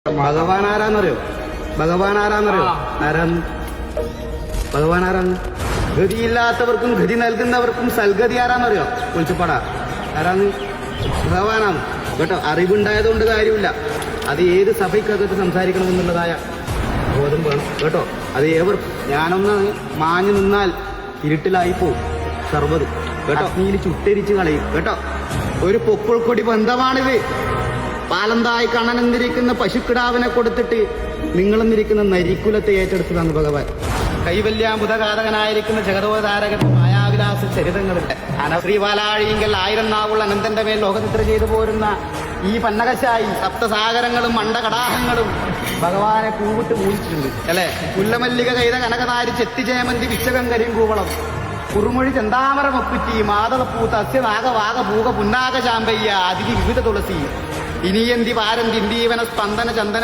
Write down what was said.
ഭഗവാൻ ആരാന്നറിയോ? ഭഗവാൻ ആരാന്നറിയോ? ഭഗവാൻ ആരാന്ന്? ഗതിയില്ലാത്തവർക്കും ഗതി നൽകുന്നവർക്കും സൽഗതി ആരാന്നറിയോ? വിളിച്ചപ്പാടാ ആരാന്ന്? ഭഗവാനാണ് കേട്ടോ. അറിവുണ്ടായതുകൊണ്ട് കാര്യമില്ല. അത് ഏത് സഭയ്ക്കകത്ത് സംസാരിക്കണമെന്നുള്ളതായ ബോധം വേണം കേട്ടോ. അത് ഞാനൊന്ന് മാഞ്ഞു നിന്നാൽ ഇരുട്ടിലായി പോവും സർവ്വത് കേട്ടോ. നീല് ചുട്ടരിച്ച് കളയും കേട്ടോ. ഒരു പൊക്കിൾക്കൊടി ബന്ധമാണിത്. പാലന്തായി കണ്ണനെന്നിരിക്കുന്ന പശുക്കിടാവിനെ കൊടുത്തിട്ട് നിങ്ങളെന്നിരിക്കുന്ന നരിക്കുലത്തെ ഏറ്റെടുത്തതാണ് ഭഗവാൻ. കൈവല്യാമുതഘാതകനായിരിക്കുന്ന ജഗതോധാരകൻ മായാവിലാസ ചരിതങ്ങളുടെ ശ്രീപാലാഴിയെങ്കിൽ 1000 നാവുള്ള അനന്തന്റെ മേൽ ലോകനിദ്ര ചെയ്തു പോരുന്ന ഈ പന്നകശായി സപ്തസാഗരങ്ങളും മണ്ഡകടാഹങ്ങളും ഭഗവാനെ പൂവിട്ട് പൂജിച്ചിട്ടുണ്ട് അല്ലെ. പുല്ലമല്ലിക കൈത കനകനാരി ചെത്തിജയമന്തി വിച്ചകം കരിങ്കൂവളം കുറുമൊഴി ചെന്താമര മൊക്കുറ്റി മാതളപ്പൂ തസ്യ നാഗവാഗ പൂക പുന്നാക ചാമ്പയ്യ അതിഥി വിവിധ തുളസി ഇനിയന്തി പാരന്തി ഇന്ദീവന സ്പന്ദന ചന്ദന